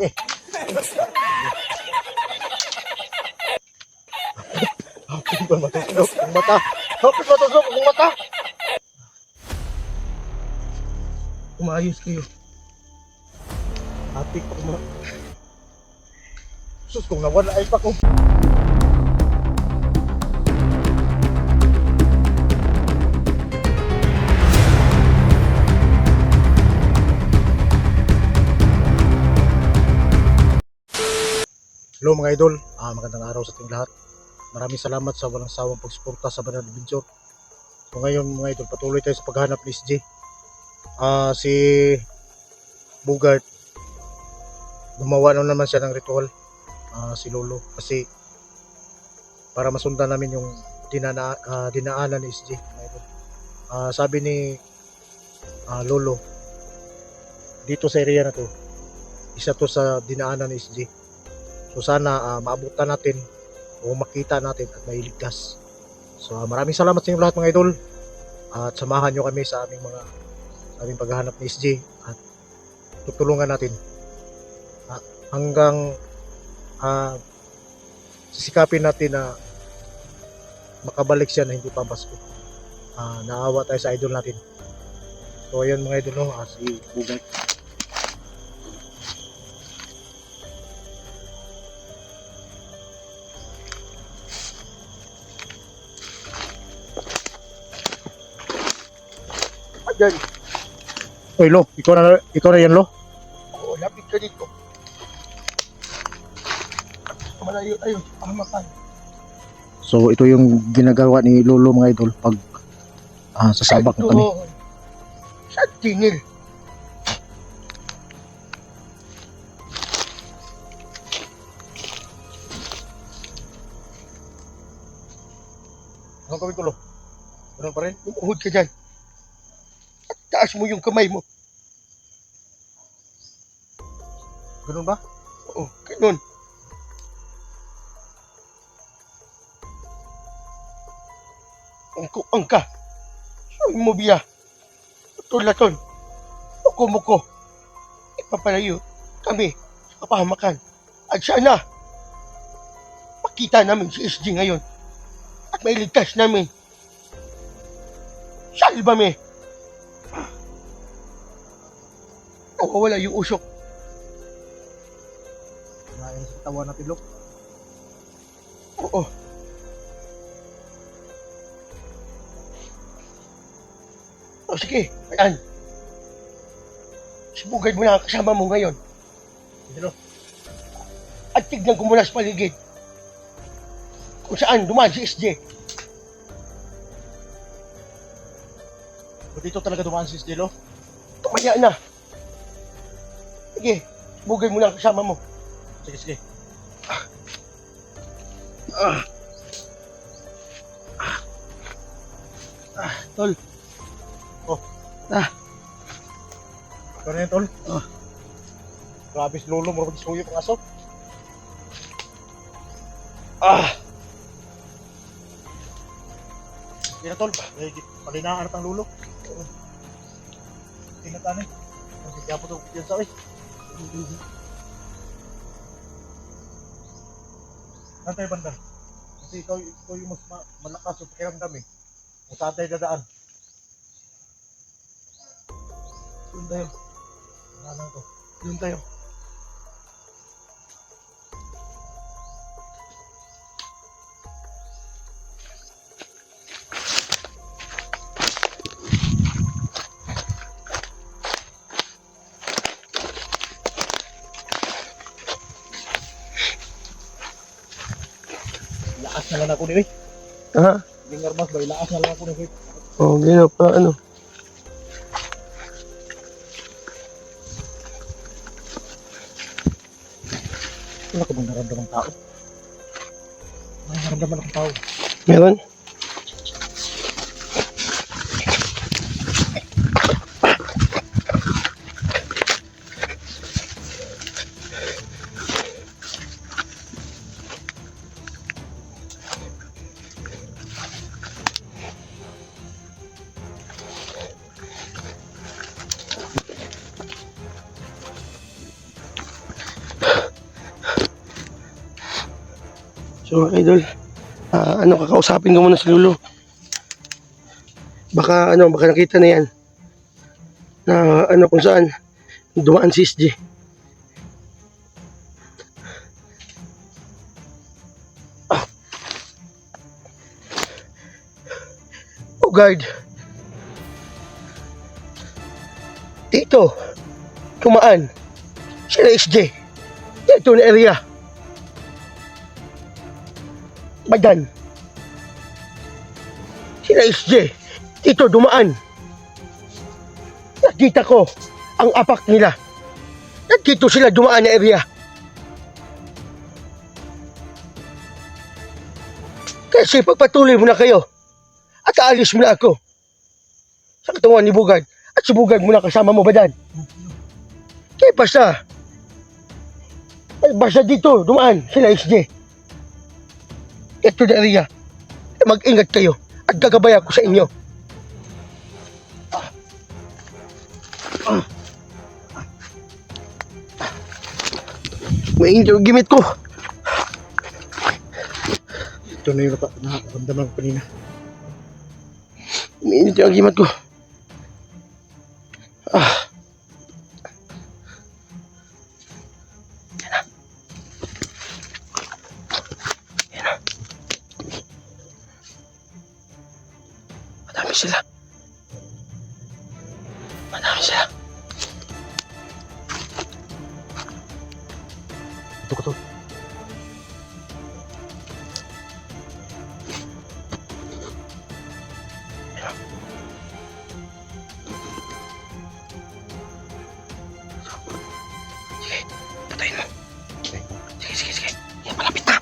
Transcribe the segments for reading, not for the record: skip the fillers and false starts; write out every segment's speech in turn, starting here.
Eh. Hapit ba matusok ang mata? Hapit matusok ang mata? Umayos kayo. Hapit pa kuma. Sus, kung nawala ay pa ko. Hello mga idol, magandang araw sa ating lahat. Maraming salamat sa walang sawang pagsuporta sa Banana Adventure. So ngayon mga idol, patuloy tayo sa paghahanap ni SJ. Si Bugart, gumawa na naman siya ng ritual, si Lolo, kasi para masundan namin yung dinaanan ni SJ mga idol. Sabi ni Lolo, dito sa area na to, isa to sa dinaanan ni SJ. So sana maabutan natin o makita natin at mailigtas. So maraming salamat sa inyo lahat mga idol. At samahan nyo kami sa aming paghahanap ni SJ at tutulungan natin hanggang sisikapin natin na makabalik siya na hindi pa Pasko. Naawa tayo sa idol natin. So ayan mga idol, no? Si Bugart. Diyan. Oy Lo, ikaw na yan Lo. Oo, lapit ka dito. Malayo tayo, pahamakan. So ito yung ginagawa ni Lolo mga idol pag sasabak na kami. Sa tingil. Ano gawin ko Lo? Ganun pa rin? Umuhod ka dyan. At taas mo yung kamay mo. Ganun ba? Oo, ganun. Ang ka. Sabi mo biya. Laton. Muko. Ipapalayo kami sa kapahamakan. At sana, makita namin si SG ngayon. At mailigtas namin. Salbame. Nawawala yung usok. Ngayon sa katawan natin Lo. Oo. O sige, ayan. Sibugay mo na ang kasama mo ngayon. Sige Lo. At tignan ko muna sa paligid. Kung saan dumaan si SJ. So, dito talaga dumaan si SJ Lo. Tumaya na. Sige, sibugay mo na ang kasama mo. Sige. Tol. Ikaw na yan Tol. Oh. Grabe si Lolo, marunong suyo pang aso. Sige na Tol, palinaan na tang Lolo. Tingnan tayo. Sige po ito dyan sa akin. Saan tayo banda? Kasi ikaw yung mas malakas sa pakiramdam eh. Kung saan tayo dadaan. Doon tayo. Wala na ito. Doon tayo. Lakas na lang ako ni Ha? Lingar mas ba? Lakas na lang ako ni Oo, gano'n pa ano. Wala ka bang naramdaman tao? May naramdaman akong tao. Meron? So mga idol, kakausapin ko muna si Lolo. Baka nakita na yan. Na kung saan dumaan si SJ. Oh guard. Dito, tumaan. Sila SJ. Dito na area. Badan. Sila SJ. Dito dumaan. Nakita ko ang apak nila. Dito sila dumaan na area. Kasi pagpatuloy mo na kayo at aalis mo na ako sa katawan ni Bugard. At si Bugard muna kasama mo, Badan. Kaya basta dito, dumaan sila SJ. Ito na area. Mag-ingat kayo at gagabay ako sa inyo. Mainit yung gimit ko. Ito na yung nakaramdaman ko kanina. Mainit yung gimit ko. Madami sila. Madami sila. Ito ko to. Sige, patayin mo. Sige. Yan, malapit na.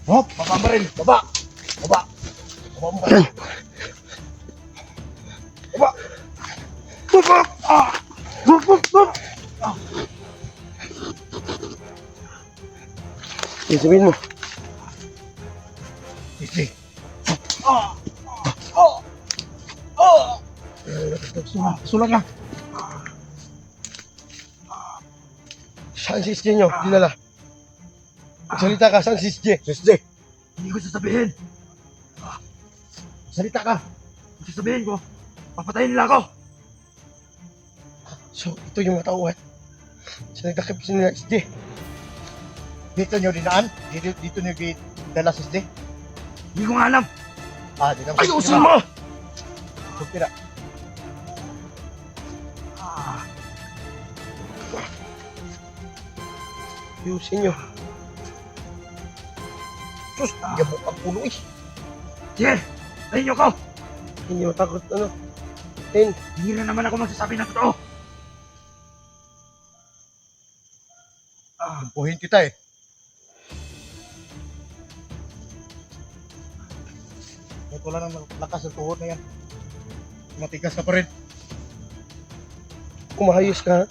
Hop! Baba mo rin! Baba! Baba! Baba mo ka! Yan. Baba! Baba! Yan, sabihin mo. Easy! Sulat na! Saan si SJ nyo? Dinala. Salita ka, saan si SJ? SJ! Hindi ko sasabihin. Salita ka! Kung sasabihin ko, papatayin nila ako. So, ito yung mga tauhan. Sa nagdakip sa nila SJ. Dito nyo dinaan? Dito nyo dala sa SJ? Hindi ko nga alam. Dito mo. Ayusin mo! Sugtira. Ayusin nyo. Sus! Yabok ang puno eh! Sige, tayin niyo ko. Hindi matakot, Tin, Hindi na naman ako magsasabi ng totoo. Puhin kita eh! Kahit wala nang lakas ng tuhod na yan. Matigas ka pa rin. kumahayos ka.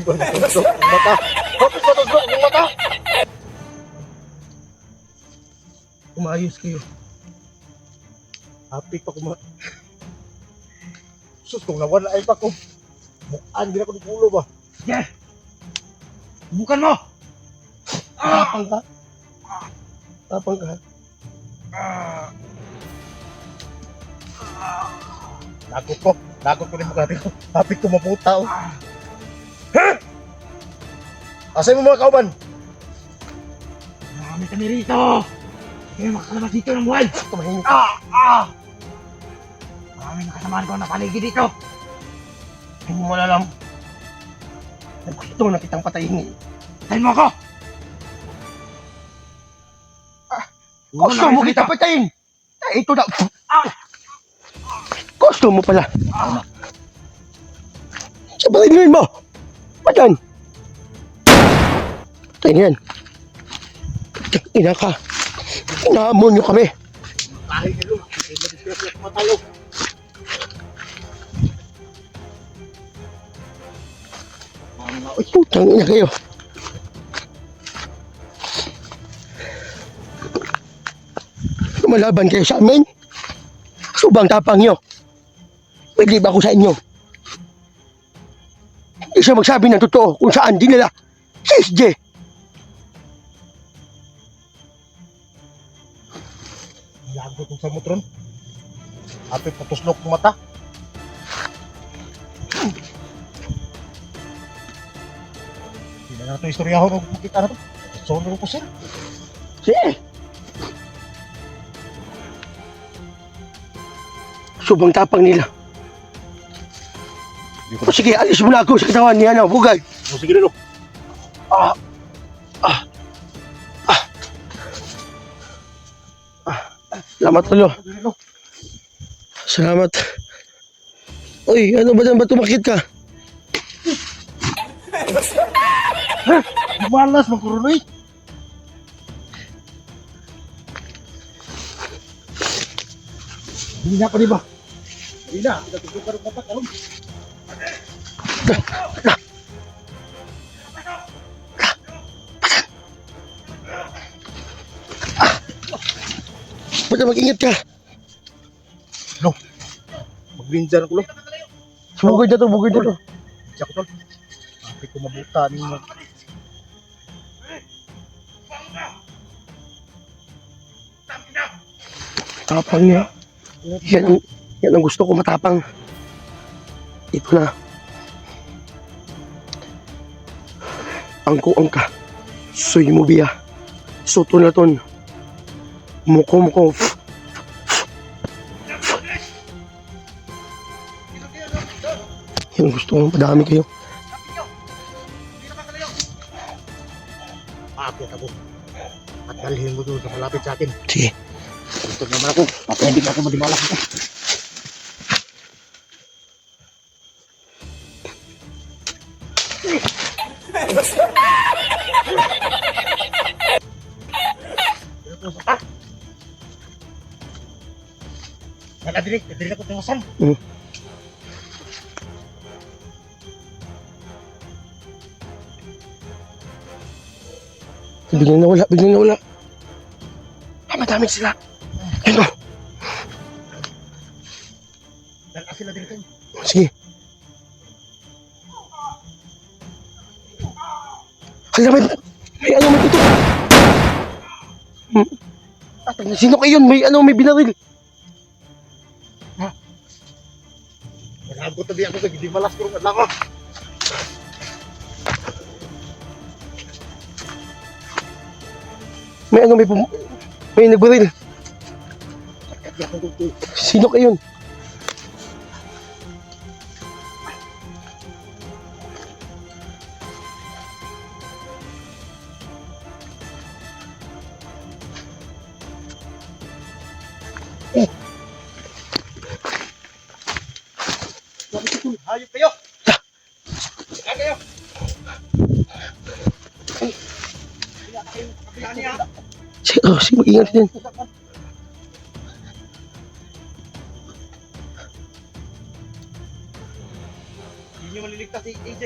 Mata! Bakit matagok ng mata? Kumayos kayo. Happy pa kuma. Sus, kung nawala ay pa ko. Bukaan, hindi na ko ng ulo ba? Sige, subukan mo. Tapang ka. Tapang ka. Lagot ko. Lagot ko rin mga ko. Happy ko maputa. Oh. Asay mo mga kauban? Marami kami rito. Hindi makakalabas dito ng buwan. Tumahimik. Maraming kasamaan ko na paligid dito. Hindi mo alam. Gusto na kitang patayin. Tayin mo ako. Gusto mo kita patayin. Ito na. Gusto mo pala. Sabayin mo. Patan. Patayin yan. Ina ka. Inaamon nyo kami. Kahit nilo. Ay, madisgrasya ko matalo. Ay, putang ina kayo. Lumalaban kayo sa amin? Subang tapang nyo. Pwede ba ako sa inyo? Hindi siya magsabi ng totoo kung saan dinala si SJ. Lago itong sa motron. Ato putuslok ng mata. Hindi na nato istoryahon kung makita na to. Solo ko sir. Sige. Subang tapang nila. O sige, alis mo na ako sa katawan niya na bugay. O sige lalo. Salamat tulo. Salamat. Uy, ano ba dyan? Ba't tumakit ka? Malas magkurunoy. Hindi na pa di ba? Hindi na. Kita tugtog ka rin mata. Kalong. Ba't na mag-ingat ka? No. Magbinjan ako lang. Bugay na to, bugay na to. Siya ko tol. Api ko mabuta ninyo. Tapang niya. Yan ang gusto ko, matapang. Ito na. Angko angka. Soy mo biya. Soto na ton. Muko. Yan gusto ko, padami kayo. Aakit ako. At dalhin mo doon sa malapit sa akin. Sige. Ito naman ako. Papendik ako madimalak ito. Sana diri ako tingasan. Biglang nawala. Madami sila. Ayun o. Dala sila diri kayo. Sige. Hala, may ano may ito. Sino kayo yun? May binaril. Nalagot na di ako kay di malas ko rin lang. May nagbaril. Sino kayo yun? Hayop kayo. Kayo. Sige, mag-ingat din. Hindi nyo maliligtas si AJ.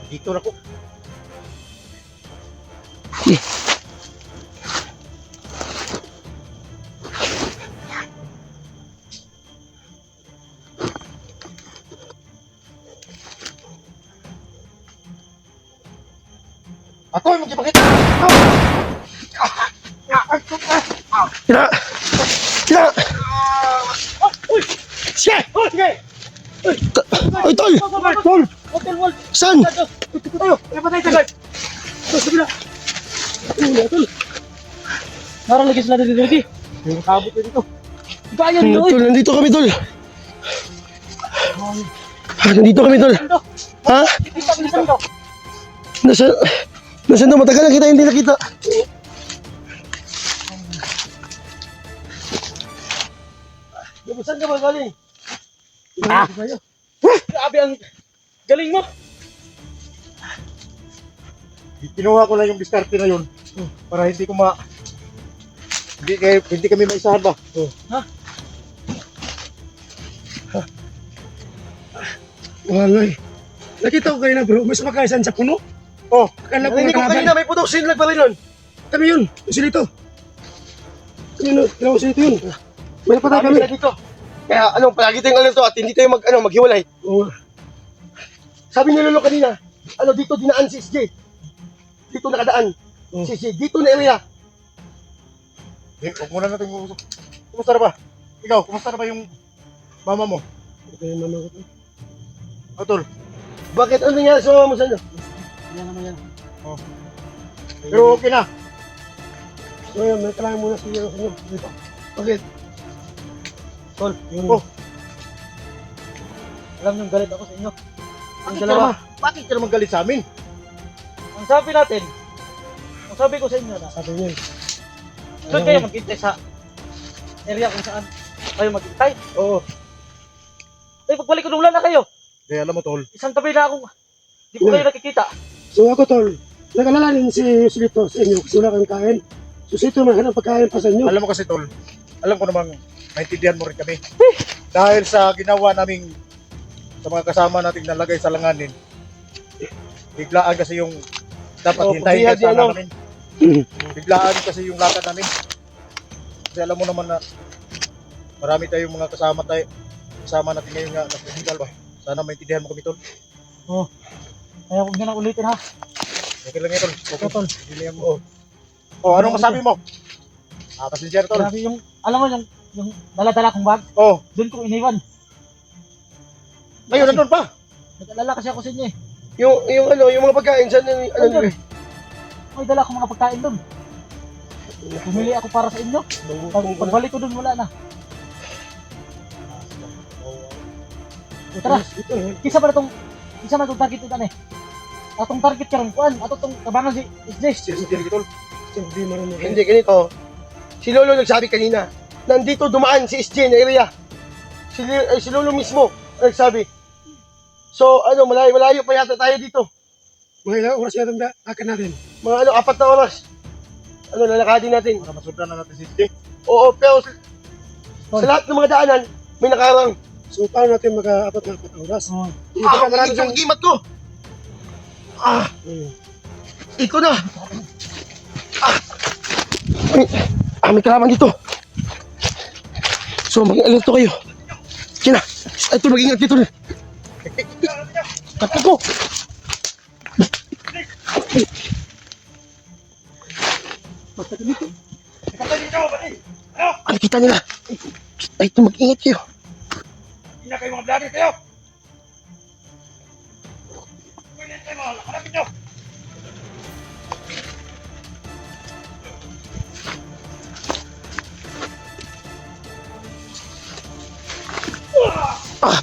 Dito na ko. Atoy, magkipakita! Tira! Sige! Sige! Ay, tol! Tol! Saan? Tayo! Napatay tayo! Parang lagi sila dito. Yung kabot na dito. Kaya Tol, nandito kami, tol. Nandito kami, tol. Ha? Nasaan daw? Matagal na kita hindi nakita. Saan ka ba galing? Grabe ang galing mo. Kinuha ko lang yung diskarte na yun para hindi kami maisahan ba? Walay. Nakita ko kayo na bro, mas makaisan sa puno. Oh, Akala ko narinig ko nakalaban. kanina may putok. Sino nagbarilon? Kami yun, usil ito. Kami yun, usil ito yun. May napatay kami. Kami dito. Kaya palagi tayong alerto at hindi tayo maghiwalay. Oo. Sabi ni Lolo kanina, dito dinaan si SJ. Dito nakadaan. Oh. Si SJ, dito na area. Huwag muna natin mag-usap. Kumusta na ba? Ikaw, kumusta na ba yung mama mo? Ito yung mama ko. Tol. Bakit ano nangyari sa mama mo sa inyo? Yan naman yan. Oh. Pero okay na. So yun, may kailangan muna sa inyo. Dito. Bakit? Tol. Yun. Oh. Alam niyong galit ako sa inyo. Bakit ka naman galit sa amin? Ang sabi natin, ang sabi ko sa inyo na, Sabi niya. doon kayo maghintay sa area kung saan kayo maghintay. Oo. Eh, pagbalik ko, wala na kayo. Kaya alam mo, Tol. Isang tabi na akong, di ko kayo nakikita. So ako tol, nag-alala din si Sulito sa inyo kasi wala kami kain. So Sulito naman ang pagkain pa sa inyo. Alam mo kasi, Tol, alam ko namang maintindihan mo rin kami. Dahil sa ginawa naming sa mga kasama nating nalagay sa langanin, biglaan kasi yung dapat hintayin pagbihad ka yan, sana no? namin. Biglaan kasi yung lakad namin. Kasi alam mo naman na marami tayong mga kasama natin ngayon nga nasa hospital ba. Sana maintindihan mo kami, Tol. Kaya huwag niyo na ulitin ha. Okay lang yan, Tol. Okay, Tol. Hintayin mo. Oh, anong masabi mo? Pasensya, Tol. Grabe yung, alam mo yung dala-dala kong bag, Oh, doon ko iniwan. ngayon nandun pa. Nag-alala kasi ako sa inyo eh. Yung mga pagkain saan Andun. May dala akong mga pagkain doon. Bumili ako para sa inyo. Pagbalik ko doon, wala na. O, tara, kisa ba na itong target ito eh. Atong target karon kuan, ato tong kabangan si SJ. Tol. Hindi marunong. Hindi, ganito. Si Lolo nagsabi kanina, nandito dumaan si SJ na area. Si Lolo mismo nagsabi. So, malayo pa yata tayo dito. Mga ilang oras yata ang akan natin. Mga 4 na oras. Lalakadin natin. Para masundan na natin si SJ. Oo, pero sa lahat ng mga daanan, may nakarang. So paano natin mag-apat na 4 oras? Marami kang gimat ko. Ikaw na. May kalaman dito. So, mag-alerto kayo. Kina, ito mag-ingat dito. Kapit ko. Ano kita nila? Ay, ito mag-ingat kayo. Hindi na kayo mga vlogger kayo. Pwede kayo mga hanapin nyo.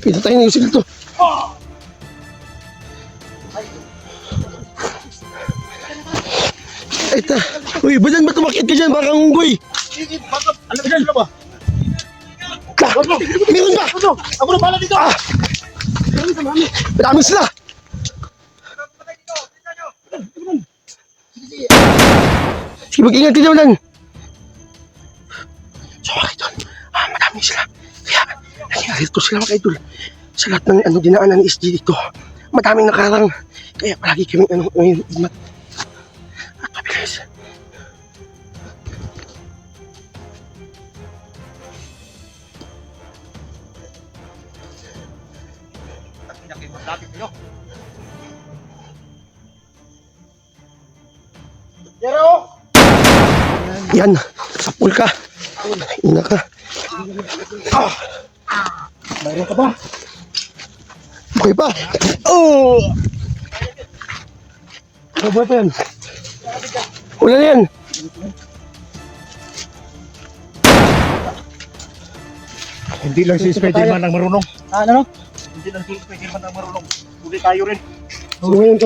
Pinatay na yung sigil to. Ay, uy, ba't tumakit ka dyan? Baka unggoy. Sige, bakit? Alam mo sila ba? Meron ba? Ako na pala dito. Marami sila. Sige, mag-ingat ka dyan. So, okay doon. Marami sila. Kaya, naging sila mga idol. Sa lahat ng dinaanan ni SG dito. Madaming nakarang. Kaya palagi kami ingat. At mabilis. Hindi na kayo mga vlogger kayo. Pero, Yan, sapul ka. Ina ka. mayroon ka ba? Okay pa. Oh! Ano ba ito yan? Wala na yan. Hindi lang si Spiderman ang marunong. Ano? Hindi lang si Spiderman ang marunong. Huli tayo rin. So ngayon